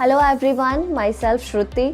Hello everyone, my self श्रुति।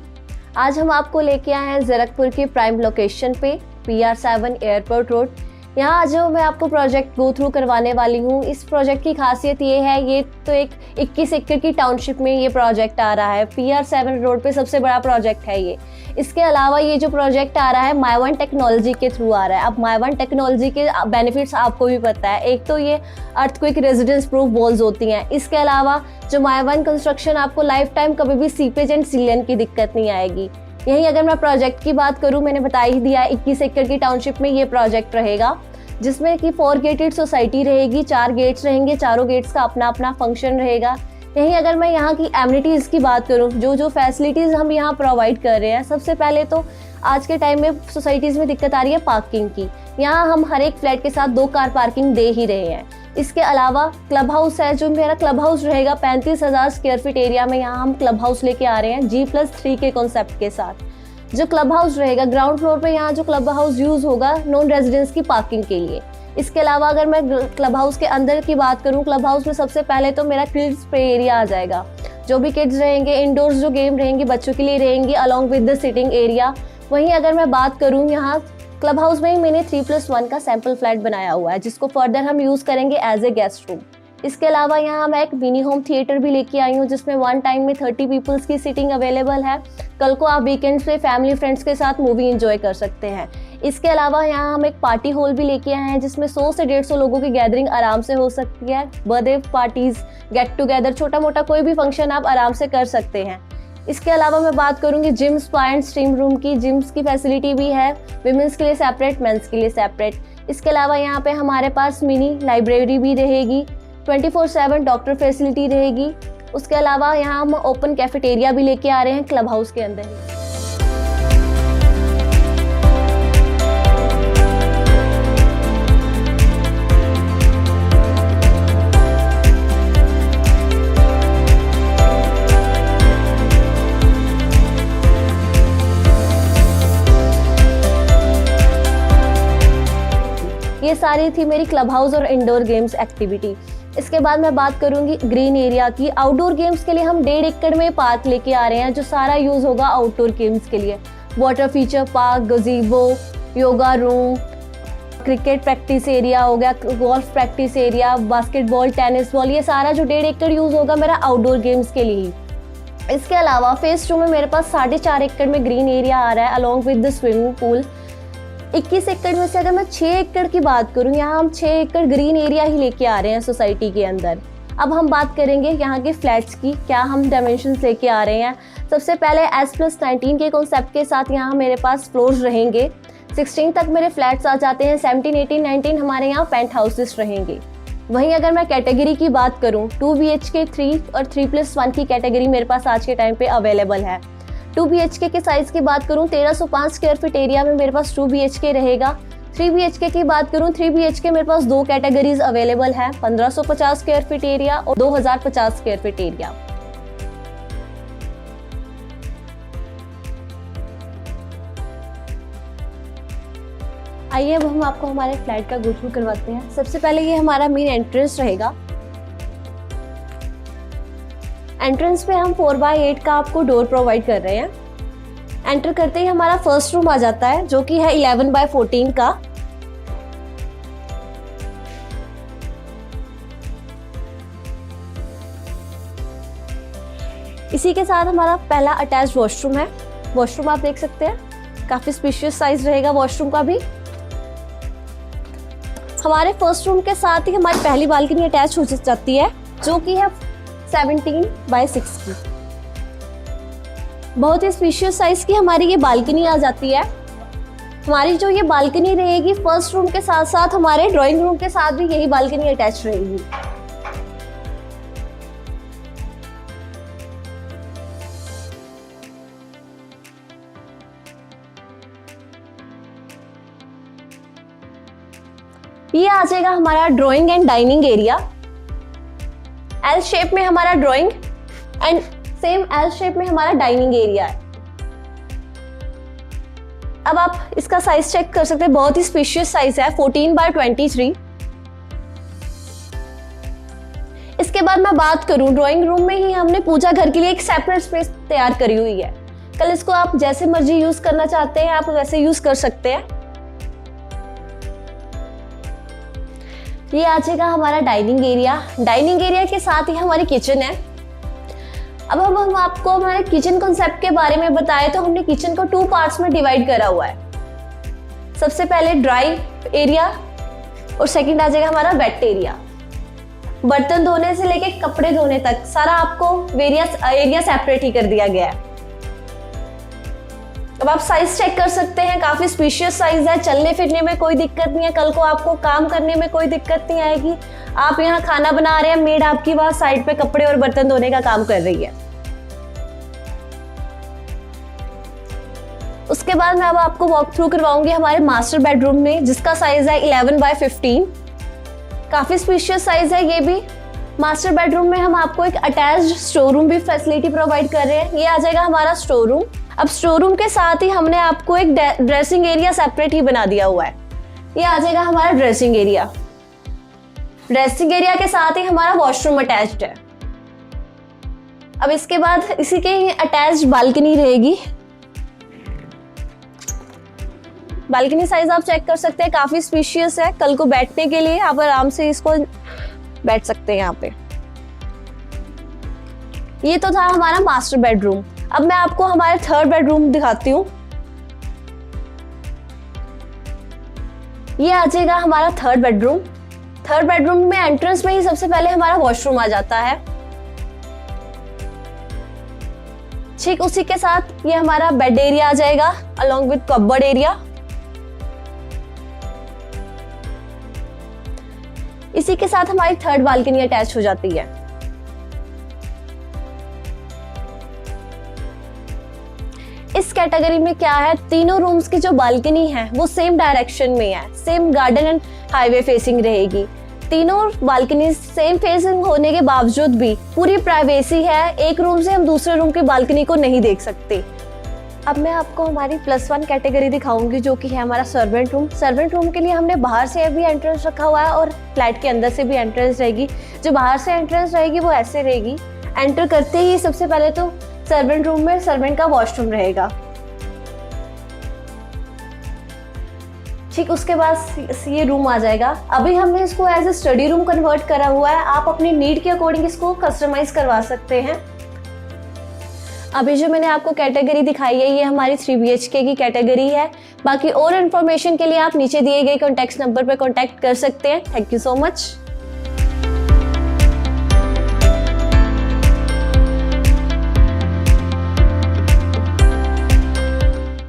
आज हम आपको लेके आए हैं ज़रकपुर की प्राइम लोकेशन पे PR7 एयरपोर्ट रोड। यहाँ जो मैं आपको प्रोजेक्ट गो थ्रू करवाने वाली हूँ, इस प्रोजेक्ट की खासियत ये है, ये तो एक 21 एकड़ की टाउनशिप में ये प्रोजेक्ट आ रहा है। PR7 रोड पे सबसे बड़ा प्रोजेक्ट है ये। इसके अलावा ये जो प्रोजेक्ट आ रहा है माई-वन टेक्नोलॉजी के थ्रू आ रहा है। अब माई-वन टेक्नोलॉजी के बेनिफिट्स आपको भी पता है। एक तो ये अर्थक्वेक रेजिडेंस प्रूफ वॉल्स होती हैं। इसके अलावा जो माई-वन कंस्ट्रक्शन, आपको लाइफ टाइम कभी भी सीपेज एंड सीलन की दिक्कत नहीं आएगी। यहीं अगर मैं प्रोजेक्ट की बात करूं, मैंने बता ही दिया 21 एकड़ की टाउनशिप में ये प्रोजेक्ट रहेगा, जिसमें कि 4 गेटेड सोसाइटी रहेगी, 4 गेट्स रहेंगे, चारों गेट्स का अपना अपना फंक्शन रहेगा। यहीं अगर मैं यहाँ की एमिनिटीज़ की बात करूँ, जो फैसिलिटीज़ हम यहाँ प्रोवाइड कर रहे हैं, सबसे पहले तो आज के टाइम में सोसाइटीज़ में दिक्कत आ रही है पार्किंग की। यहाँ हम हर एक फ्लैट के साथ 2 कार पार्किंग दे ही रहे हैं। इसके अलावा क्लब हाउस है, जो मेरा क्लब हाउस रहेगा 35,000 स्क्वायर फीट एरिया में। यहाँ हम क्लब हाउस लेके आ रहे हैं G+3 के कॉन्सेप्ट के साथ। जो क्लब हाउस रहेगा ग्राउंड फ्लोर पे, यहाँ जो क्लब हाउस यूज होगा नॉन रेजिडेंट्स की पार्किंग के लिए। इसके अलावा अगर मैं क्लब हाउस के अंदर की बात करूँ, क्लब हाउस में सबसे पहले तो मेरा किड्स प्ले एरिया आ जाएगा। जो भी किड्स रहेंगे, इंडोर्स जो गेम रहेंगी बच्चों के लिए रहेंगी, along with the sitting area. वहीं अगर मैं बात करूँ, यहाँ क्लब हाउस में ही मैंने 3+1 का सैंपल फ्लैट बनाया हुआ है, जिसको फर्दर हम यूज करेंगे एज ए गेस्ट रूम। इसके अलावा यहाँ मैं एक मिनी होम थिएटर भी लेके आई हूँ, जिसमें वन टाइम में 30 पीपल्स की सीटिंग अवेलेबल है। कल को आप वीकेंड्स पे फैमिली फ्रेंड्स के साथ मूवी एंजॉय कर सकते हैं। इसके अलावा यहाँ हम एक पार्टी हॉल भी लेके आए हैं, जिसमें 100 से 150 लोगों की गैदरिंग आराम से हो सकती है। बर्थडे पार्टीज, गेट टुगेदर, छोटा मोटा कोई भी फंक्शन आप आराम से कर सकते हैं। इसके अलावा मैं बात करूंगी gym, spa and steam room की। जिम्स की फैसिलिटी भी है, विमेंस के लिए सेपरेट, मेंस के लिए सेपरेट। इसके अलावा यहाँ पे हमारे पास मिनी लाइब्रेरी भी रहेगी, 24/7 डॉक्टर फैसिलिटी रहेगी। उसके अलावा यहाँ हम ओपन कैफेटेरिया भी लेके आ रहे हैं क्लब हाउस के अंदर ही। ये सारी थी मेरी क्लब हाउस और इंडोर गेम्स एक्टिविटी। इसके बाद मैं बात करूंगी ग्रीन एरिया की। आउटडोर गेम्स के लिए हम 1.5 एकड़ में पार्क लेके आ रहे हैं, जो सारा यूज होगा आउटडोर गेम्स के लिए। Water feature park, गजीबो, yoga room, cricket practice area हो गया, golf practice area, basketball, tennis ball, ये सारा जो 1.5 एकड़ यूज होगा मेरा आउटडोर गेम्स के लिए ही। इसके अलावा फेज 2 में मेरे पास 4.5 एकड़ में ग्रीन एरिया आ रहा है, along with the swimming pool. 21 एकड़ में से अगर मैं 6 एकड़ की बात करूं, यहाँ हम 6 एकड़ ग्रीन एरिया ही लेके आ रहे हैं सोसाइटी के अंदर। अब हम बात करेंगे यहाँ के फ्लैट्स की, क्या हम डायमेंशंस लेके आ रहे हैं। सबसे पहले S+19 के कॉन्सेप्ट के साथ यहाँ मेरे पास फ्लोर्स रहेंगे। 16 तक मेरे फ्लैट्स आ जाते हैं, 17, 18, 19 हमारे यहाँ पेंट हाउसेस रहेंगे। वहीं अगर मैं कैटेगरी की बात करूँ, 2 BHK, 3 और 3+1 की कैटेगरी मेरे पास आज के टाइम पे अवेलेबल है। 2 BHK के साइज की बात करूं, 1305 स्क्वायर फीट एरिया में मेरे पास 2 BHK रहेगा। 3 BHK की बात करूं, 3 BHK मेरे पास 2 कैटेगरीज अवेलेबल है, 1550 स्क्वायर फीट एरिया और 2050 स्क्वायर फीट एरिया। आइए अब हम आपको हमारे फ्लैट का गो थ्रू करवाते हैं। सबसे पहले ये हमारा मेन एंट्रेंस रहेगा। एंट्रेंस पे हम 4x8 का आपको डोर प्रोवाइड कर रहे हैं। एंटर करते ही हमारा फर्स्ट रूम आ जाता है, जो कि है 11x14 का। इसी के साथ हमारा पहला अटैच्ड वॉशरूम है। वॉशरूम आप देख सकते हैं, काफी स्पेशियस साइज रहेगा वॉशरूम का भी। हमारे फर्स्ट रूम के साथ ही हमारी पहली बालकनी अटैच हो जाती है, जो कि है 17x6 की। बहुत ही स्पेशियस साइज की हमारी ये बालकनी आ जाती है। हमारी जो ये बालकनी रहेगी, फर्स्ट रूम के साथ साथ हमारे ड्राइंग रूम के साथ भी यही बालकनी अटैच रहेगी। ये आ जाएगा हमारा drawing and dining area. L shape में हमारा drawing and same L shape में हमारा डाइनिंग एरिया है। अब आप इसका साइज चेक कर सकते हैं, बहुत ही स्पेशियस साइज है, 14x23। इसके बाद मैं बात करूं, ड्राइंग रूम में ही हमने पूजा घर के लिए एक सेपरेट स्पेस तैयार करी हुई है। कल इसको आप जैसे मर्जी यूज करना चाहते हैं आप वैसे यूज कर सकते हैं। ये आ जाएगा हमारा डाइनिंग एरिया। डाइनिंग एरिया के साथ ही हमारी किचन है। अब हम आपको हमारे किचन कॉन्सेप्ट के बारे में बताएं तो हमने किचन को 2 पार्ट्स में डिवाइड करा हुआ है। सबसे पहले ड्राई एरिया और सेकंड आ जाएगा हमारा वेट एरिया। बर्तन धोने से लेके कपड़े धोने तक सारा आपको वेरियस एरिया सेपरेट ही कर दिया गया है। अब आप साइज चेक कर सकते हैं, काफी स्पेशियस साइज है, चलने फिरने में कोई दिक्कत नहीं है, कल को आपको काम करने में कोई दिक्कत नहीं आएगी। आप यहाँ खाना बना रहे हैं, मेड आपकी वहां साइड पे कपड़े और बर्तन धोने का काम कर रही है। उसके बाद मैं अब आपको वॉक थ्रू करवाऊंगी हमारे मास्टर बेडरूम में, जिसका साइज है 11x15। काफी स्पेशियस साइज है ये भी। मास्टर बेडरूम में हम आपको एक अटैच्ड स्टोर रूम भी फैसिलिटी प्रोवाइड कर रहे हैं। ये आ जाएगा हमारा स्टोर रूम। अब स्टोर रूम के साथ ही हमने आपको एक ड्रेसिंग एरिया सेपरेट ही बना दिया हुआ है। ये आ जाएगा हमारा ड्रेसिंग एरिया। ड्रेसिंग एरिया के साथ ही हमारा वॉशरूम अटैच्ड है। अब इसके बाद इसी के अटैच्ड बालकनी रहेगी। बालकनी साइज आप चेक कर सकते हैं, काफी स्पेशियस है। कल को बैठने के लिए आप आराम से इसको बैठ सकते हैं यहाँ पे। ये तो था हमारा मास्टर बेडरूम। अब मैं आपको हमारे थर्ड बेडरूम दिखाती हूँ। ये आ जाएगा हमारा थर्ड बेडरूम। थर्ड बेडरूम में एंट्रेंस में ही सबसे पहले हमारा वॉशरूम आ जाता है। ठीक उसी के साथ ये हमारा बेड एरिया आ जाएगा अलॉन्ग विद कबर्ड एरिया। इसी के साथ हमारी थर्ड बालकनी अटैच हो जाती है। इस कैटेगरी में क्या है, तीनों रूम्स की जो बालकनी है वो सेम डायरेक्शन में है, same garden and highway facing रहेगी। तीनों बालकनी सेम फेसिंग होने के बावजूद भी पूरी प्राइवेसी है। एक रूम से हम दूसरे रूम की बालकनी को नहीं देख सकते। अब मैं आपको हमारी +1 कैटेगरी दिखाऊंगी, जो कि है हमारा सर्वेंट रूम। सर्वेंट रूम के लिए हमने बाहर से भी एंट्रेंस रखा हुआ है और फ्लैट के अंदर से भी एंट्रेंस रहेगी। जो बाहर से एंट्रेंस रहेगी वो ऐसे रहेगी। एंटर करते ही सबसे पहले तो सर्वेंट रूम में सर्वेंट का वॉशरूम रहेगा। ठीक उसके बाद ये रूम आ जाएगा। अभी हमने इसको as a study room convert करा हुआ है। आप अपनी नीड के अकॉर्डिंग इसको कस्टमाइज करवा सकते हैं। अभी जो मैंने आपको कैटेगरी दिखाई है ये हमारी 3 BHK की कैटेगरी है। बाकी और इन्फॉर्मेशन के लिए आप नीचे दिए गए कॉन्टैक्ट नंबर पर कॉन्टैक्ट कर सकते हैं। Thank you so much.